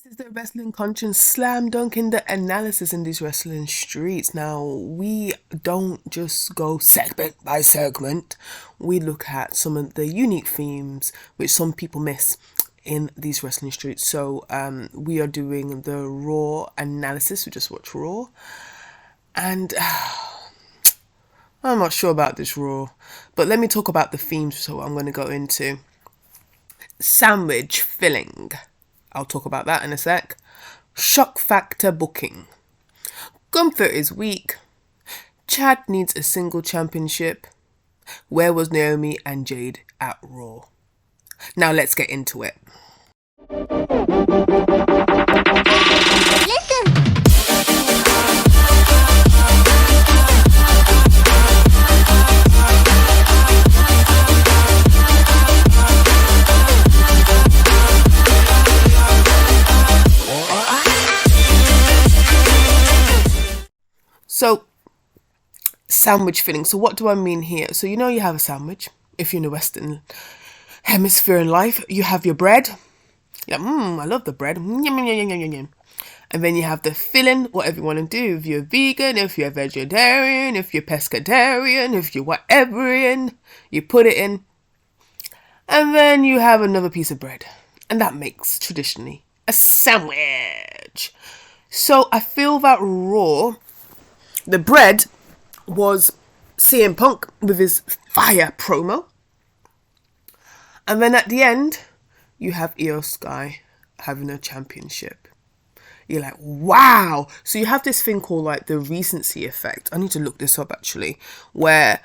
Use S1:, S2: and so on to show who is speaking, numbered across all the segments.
S1: This is the Wrestling Conscience slam dunking the analysis in these wrestling streets. Now, we don't just go segment by segment. We look at some of the unique themes which some people miss in these wrestling streets. So, we are doing the Raw analysis. We just watched Raw. And I'm not sure about this Raw. But let me talk about the themes. So, I'm going to go into sandwich filling. I'll talk about that in a sec. Shock factor booking. Gunther is weak. Chad needs a single championship. Where was Naomi and Jade at Raw? Now let's get into it. So, sandwich filling. So what do I mean here? So you know you have a sandwich. If you're in the Western hemisphere in life, you have your bread. Yeah, I love the bread. And then you have the filling, whatever you want to do. If you're vegan, if you're vegetarian, if you're pescatarian, if you're whateverian, you put it in. And then you have another piece of bread. And that makes, traditionally, a sandwich. So I feel that Raw, the bread was CM Punk with his fire promo. And then at the end, you have Io Sky having a championship. You're like, wow. So you have this thing called like the recency effect. I need to look this up actually. Where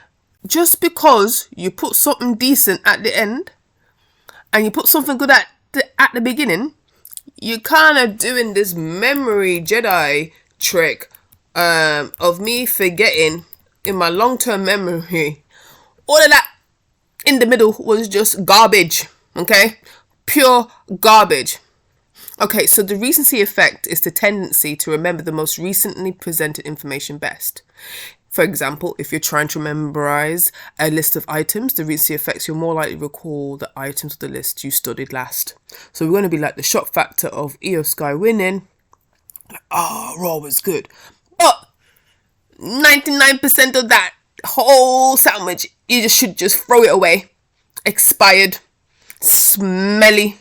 S1: just because you put something decent at the end and you put something good at the beginning, you're kind of doing this memory Jedi trick of me forgetting in my long-term memory all of that in the middle was just garbage. Okay, pure garbage. Okay, so the recency effect is the tendency to remember the most recently presented information best. For example, if you're trying to memorize a list of items, the recency effects, you're more likely to recall the items of the list you studied last. So we're going to be like the shock factor of Io Sky winning. Raw was good. But 99% of that whole sandwich, you should just throw it away. Expired. Smelly.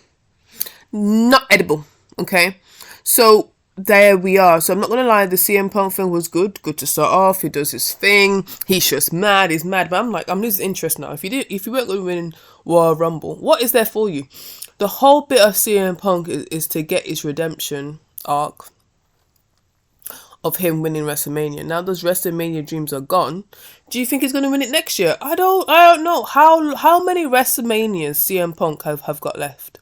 S1: Not edible. Okay? So there we are. So I'm not going to lie, the CM Punk thing was good. Good to start off. He does his thing. He's just mad. He's mad. But I'm losing interest now. If you weren't going to win Royal Rumble, what is there for you? The whole bit of CM Punk is to get his redemption arc of him winning WrestleMania. Now those WrestleMania dreams are gone. Do you think he's going to win it next year? I don't know. How many WrestleManias CM Punk have got left?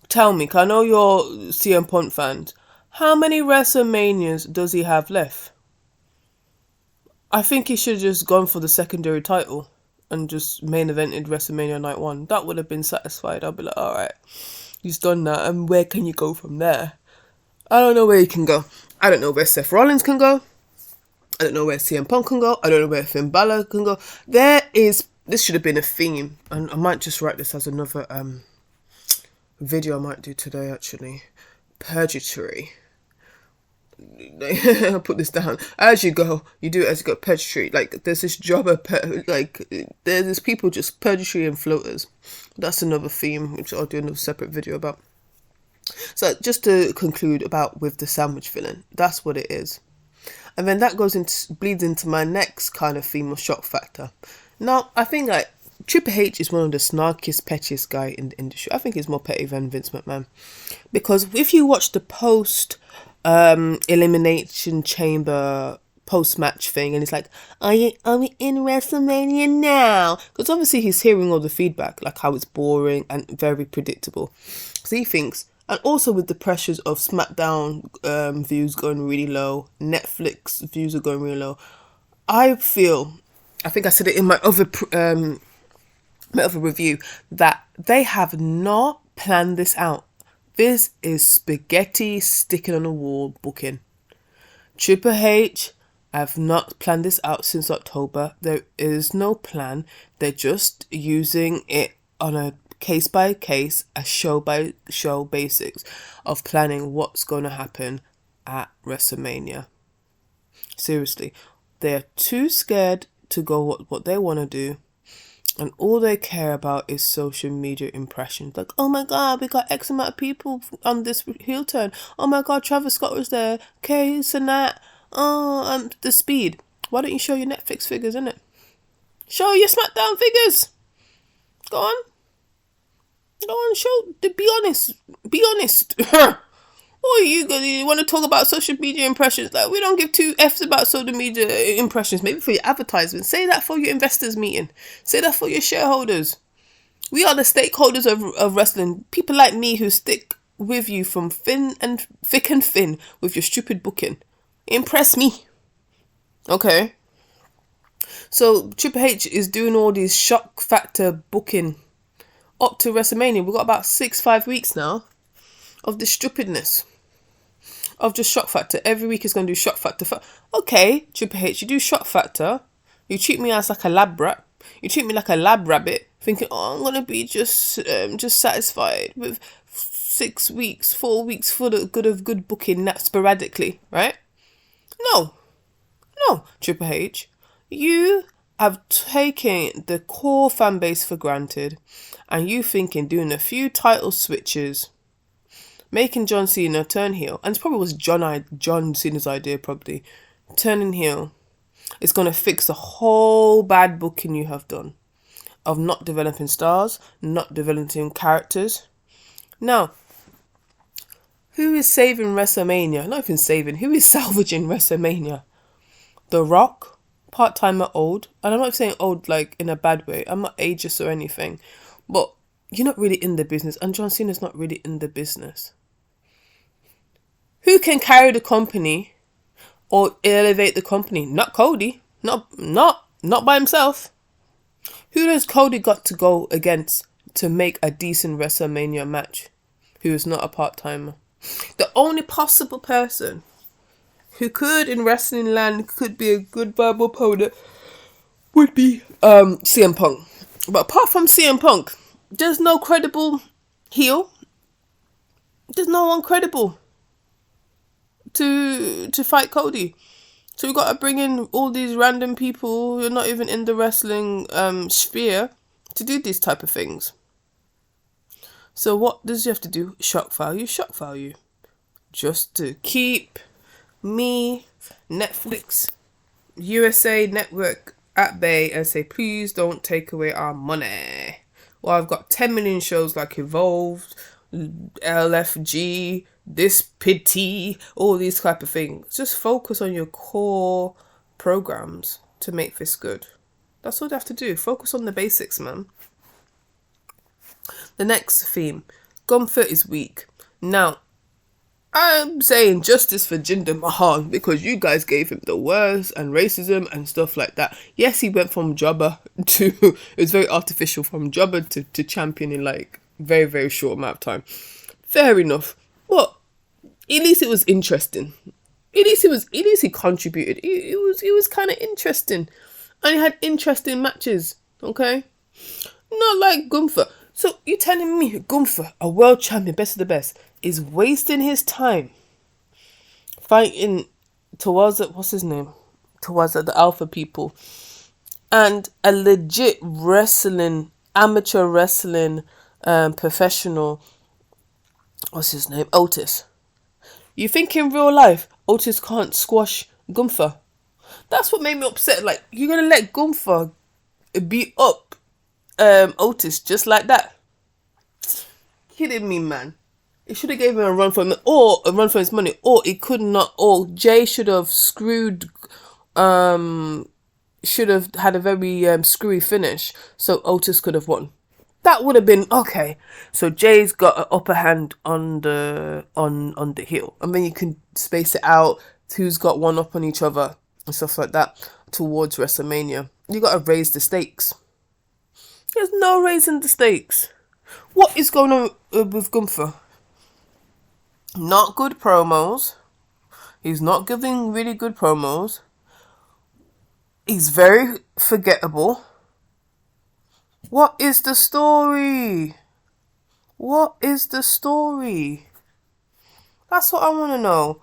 S1: Tell me, 'cause I know you're CM Punk fans. How many WrestleManias does he have left? I think he should have just gone for the secondary title and just main evented WrestleMania Night 1. That would have been satisfied. I'd be like, alright, he's done that, and where can you go from there? I don't know where you can go. I don't know where Seth Rollins can go. I don't know where CM Punk can go. I don't know where Finn Balor can go. This should have been a theme. And I might just write this as another video I might do today actually. Purgatory. I'll put this down. As you go, you do it as you go. Purgatory. Like, there's this job of, there's people just purgatory and floaters. That's another theme, which I'll do another separate video about. So just to conclude with the sandwich filling, that's what it is. And then that bleeds into my next kind of theme of shock factor. Now, I think like Triple H is one of the snarkiest, pettiest guy in the industry. I think he's more petty than Vince McMahon. Because if you watch the post Elimination Chamber post-match thing, and it's like, are we in WrestleMania now? Because obviously he's hearing all the feedback, like how it's boring and very predictable. So he thinks, and also with the pressures of SmackDown views going really low, Netflix views are going really low. I think I said it in my other review, that they have not planned this out. This is spaghetti sticking on a wall booking. Triple H have not planned this out since October. There is no plan. They're just using it on a case by case, a show by show basics of planning what's going to happen at WrestleMania. Seriously, they're too scared to go what they want to do, and all they care about is social media impressions. Like, oh my god, we got X amount of people on this heel turn. Oh my god, Travis Scott was there. Okay, Sanat. Oh, the speed. Why don't you show your Netflix figures, innit? Show your SmackDown figures. Go on. Go on, show. Be honest. Be honest. Or you want to talk about social media impressions? Like, we don't give two F's about social media impressions. Maybe for your advertisement. Say that for your investors meeting. Say that for your shareholders. We are the stakeholders of wrestling. People like me who stick with you from thick and thin with your stupid booking. Impress me. Okay. So Triple H is doing all these shock factor booking up to WrestleMania. We've got about 5 weeks now of this stupidness. Of just shock factor. Every week is going to do shock factor. Okay, Triple H, you do shock factor. You treat me as like a lab rat. You treat me like a lab rabbit, thinking, oh, I'm gonna be just satisfied with 6 weeks, 4 weeks full of good booking that sporadically, right? No, Triple H, you have taken the core fan base for granted, and you thinking doing a few title switches, making John Cena turn heel, and it probably was John Cena's idea, probably turning heel. It's going to fix the whole bad booking you have done of not developing stars, not developing characters. Now, who is saving WrestleMania? Not even saving. Who is salvaging WrestleMania? The Rock, part-timer old. And I'm not saying old like in a bad way. I'm not ageist or anything. But you're not really in the business. And John Cena's not really in the business. Who can carry the company or elevate the company? Not Cody. Not by himself. Who has Cody got to go against to make a decent WrestleMania match? Who is not a part-timer? The only possible person who could in wrestling land could be a good verbal opponent would be CM Punk. But apart from CM Punk, there's no credible heel. There's no one credible to fight Cody. So we've got to bring in all these random people who are not even in the wrestling sphere to do these type of things. So what does you have to do? Shock value. Just to keep me, Netflix, USA Network at bay and say, please don't take away our money. Well, I've got 10 million shows like Evolved, LFG, This Pity, all these type of things. Just focus on your core programs to make this good. That's all they have to do. Focus on the basics, man. The next theme, Gunther is weak. Now, I'm saying justice for Jinder Mahal because you guys gave him the worst and racism and stuff like that. Yes, he went from jobber to, it was very artificial, from jobber to champion in like very, very short amount of time. Fair enough. But at least it was interesting. At least he contributed. It was kind of interesting. And he had interesting matches, okay? Not like Gunther. So you're telling me Gunther, a world champion, best of the best, is wasting his time fighting towards what's his name? Towards the Alpha people. And a legit wrestling, amateur wrestling professional, what's his name? Otis. You think in real life Otis can't squash Gunther? That's what made me upset. Like, you're gonna let Gunther beat up Otis just like that? Kidding me, man. It should have gave him a run for him, or a run for his money, or it could not. Or Jay should have should have had a very screwy finish, so Otis could have won. That would have been okay. So Jay's got an upper hand on the heel, and then you can space it out. Who's got one up on each other and stuff like that towards WrestleMania. You got to raise the stakes. There's no raising the stakes. What is going on with Gunther? Not good promos. He's not giving really good promos. He's very forgettable. What is the story? What is the story? That's what I want to know.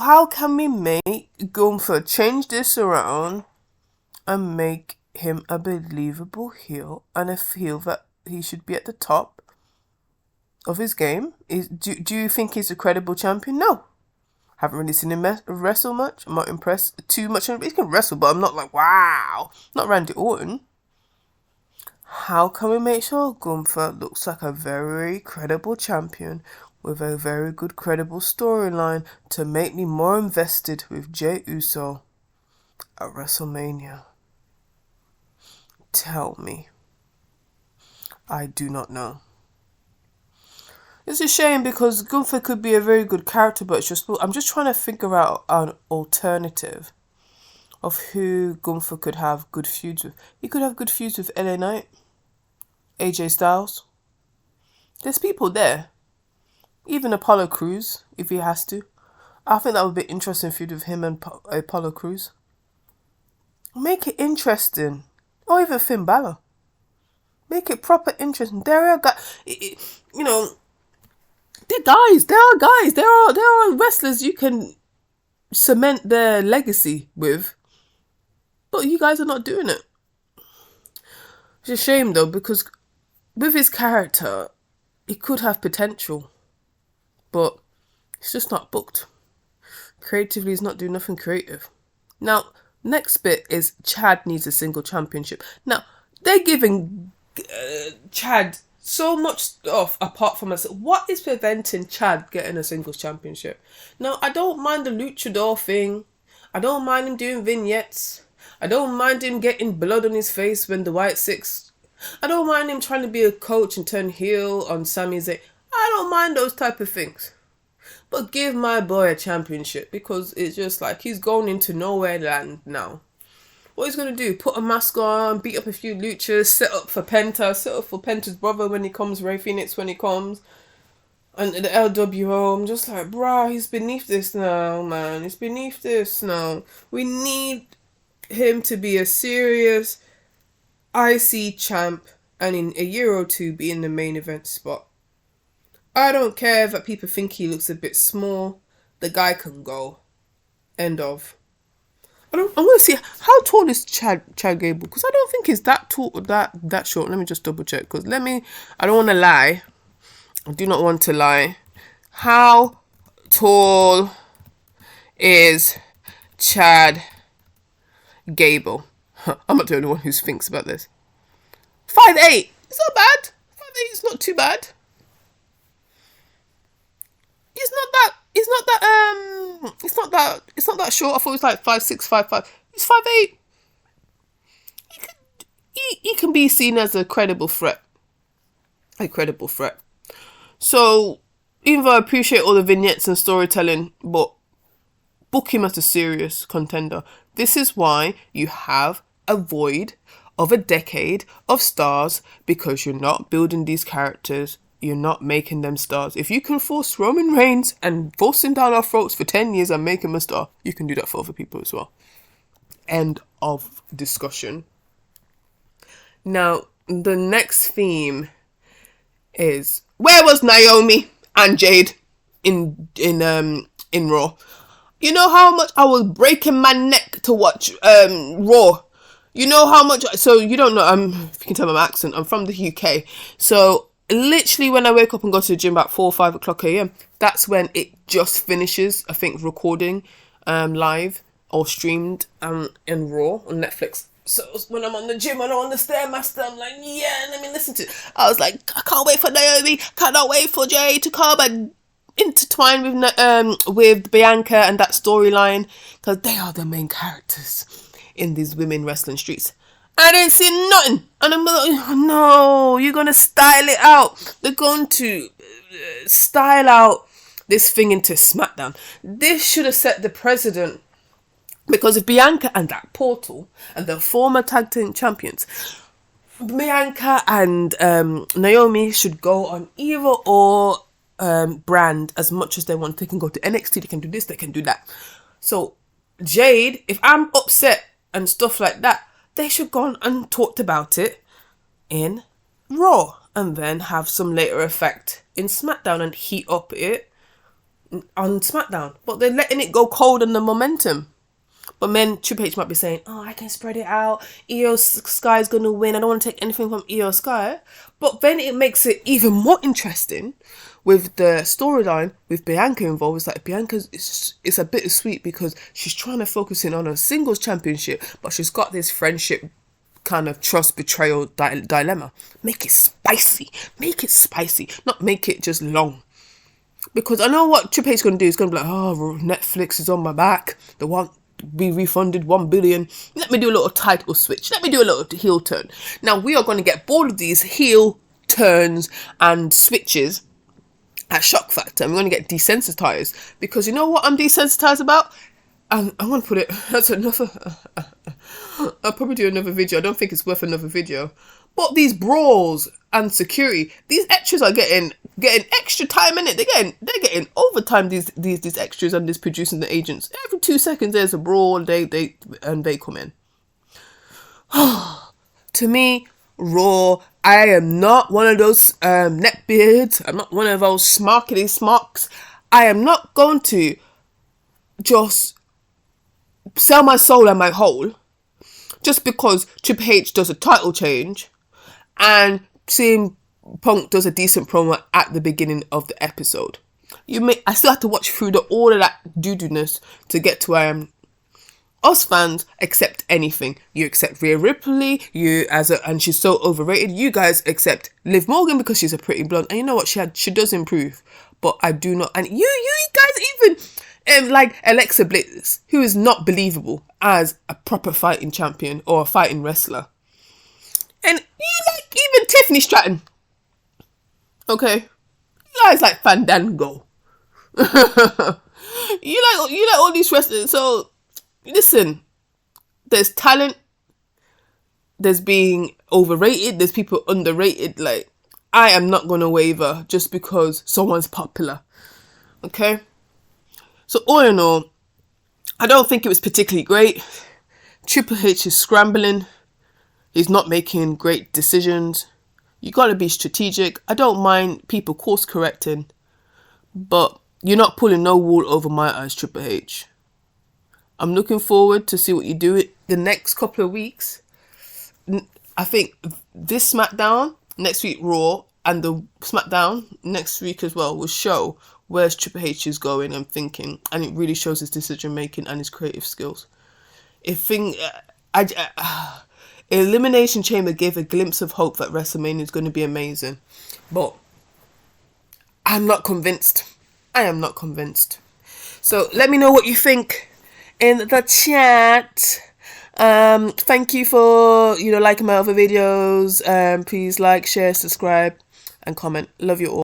S1: How can we make Gunther change this around and make him a believable heel and a heel that he should be at the top of his game? Do you think he's a credible champion? No. Haven't really seen him wrestle much. I'm not impressed too much. He can wrestle, but I'm not like, wow. Not Randy Orton. How can we make sure Gunther looks like a very credible champion with a very good credible storyline to make me more invested with Jey Uso at WrestleMania? Tell me. I do not know. It's a shame because Gunther could be a very good character, but I'm just trying to figure out an alternative of who Gunther could have good feuds with. He could have good feuds with LA Knight, AJ Styles. There's people there. Even Apollo Crews, if he has to. I think that would be an interesting feud with him and Apollo Crews. Make it interesting. Or even Finn Balor. Make it proper interesting. There are guys, you know, they're guys. There are guys. There are wrestlers you can cement their legacy with. But you guys are not doing it. It's a shame though, because with his character, he could have potential. But it's just not booked. Creatively, he's not doing nothing creative. Now, next bit is Chad needs a single championship. Now, they're giving Chad so much stuff apart from us. What is preventing Chad getting a singles championship? Now, I don't mind the luchador thing. I don't mind him doing vignettes. I don't mind him getting blood on his face when the White Six. I don't mind him trying to be a coach and turn heel on Sami Zayn. I don't mind those type of things. But give my boy a championship, because it's just like he's going into nowhere land now. What he's going to do? Put a mask on, beat up a few luchas, set up for Penta's brother when he comes, Rey Fenix when he comes, and the LWO. I'm just like, bruh, he's beneath this now, man. He's beneath this now. We need him to be a serious IC champ and in a year or two be in the main event spot. I don't care that people think he looks a bit small. The guy can go. End of. I want to see how tall is Chad Gable, because I don't think he's that tall, that short. Let me just double check, because I don't want to lie. I do not want to lie. How tall is Chad Gable? I'm not the only one who thinks about this. 5'8". It's not bad. 5'8" is not too bad. It's not that short. I thought it was like 5'6", 5'5". It's 5'8". He can be seen as a credible threat. So, even though I appreciate all the vignettes and storytelling, but book him as a serious contender. This is why you have a void of a decade of stars, because you're not building these characters. You're not making them stars. If you can force Roman Reigns and force him down our throats for 10 years and make him a star, you can do that for other people as well. End of discussion. Now, the next theme is, where was Naomi and Jade in Raw? You know how much I was breaking my neck to watch Raw. You know how much. So you don't know. If you can tell my accent, I'm from the UK. So literally, when I wake up and go to the gym about 4 or 5 o'clock a.m., that's when it just finishes. I think recording live or streamed in Raw on Netflix. So when I'm on the gym and I'm on the Stairmaster, I'm like, yeah, let me listen to it. I was like, I can't wait for Naomi. Cannot wait for Jay to come and intertwine with Bianca and that storyline, because they are the main characters in these women wrestling streets. I didn't see nothing, and I'm like, oh, no, you're gonna style it out. They're going to style out this thing into SmackDown. This should have set the precedent, because if Bianca and that Portal and the former tag team champions, Bianca and Naomi should go on either or brand as much as they want. They can go to NXT, they can do this, they can do that. So Jade, if I'm upset and stuff like that, they should go on and talked about it in Raw. and then have some later effect in SmackDown and heat up it on SmackDown. But they're letting it go cold on the momentum. But then Triple H might be saying, oh, I can spread it out. Io Sky's going to win. I don't want to take anything from Io Sky. But then it makes it even more interesting with the storyline with Bianca involved. It's like Bianca's, it's a bit sweet because she's trying to focus in on a singles championship, but she's got this friendship kind of trust betrayal dilemma. Make it spicy. Make it spicy. Not make it just long. Because I know what Triple H is going to do. It's going to be like, oh, Netflix is on my back. They want be refunded 1 billion. Let me do a little title switch. Let me do a little heel turn. Now we are going to get bored of these heel turns and switches at Shock Factor. I'm going to get desensitized because you know what I'm desensitized about? I'm going to put it, that's another, I'll probably do another video. I don't think it's worth another video. But these brawls and security, these extras are getting extra time in it. They're getting overtime. These extras and these producers and the agents. Every 2 seconds there's a brawl. They come in. To me, Raw. I am not one of those neckbeards. I'm not one of those smarkety smocks. I am not going to just sell my soul and my whole just because Triple H does a title change and CM Punk does a decent promo at the beginning of the episode. I still have to watch through all of that doo-doo-ness to get to where I am. Us fans accept anything. You accept Rhea Ripley, and she's so overrated. You guys accept Liv Morgan because she's a pretty blonde. And you know what? She does improve. But I do not. And you guys even like Alexa Bliss, who is not believable as a proper fighting champion or a fighting wrestler. And you like even Tiffany Stratton. Okay, you guys like Fandango. you like all these wrestlers. So listen, there's talent. There's being overrated. There's people underrated. Like, I am not gonna waver just because someone's popular. Okay. So all in all, I don't think it was particularly great. Triple H is scrambling. He's not making great decisions. You gotta be strategic. I don't mind people course correcting, but you're not pulling no wool over my eyes, Triple H. I'm looking forward to see what you do the next couple of weeks. I think this SmackDown, next week Raw, and the SmackDown next week as well will show where's Triple H is going and thinking, and it really shows his decision making and his creative skills. Elimination Chamber gave a glimpse of hope that WrestleMania is going to be amazing, but I'm not convinced. I am not convinced. So let me know what you think in the chat. Thank you for liking my other videos. Please like, share, subscribe, and comment. Love you all.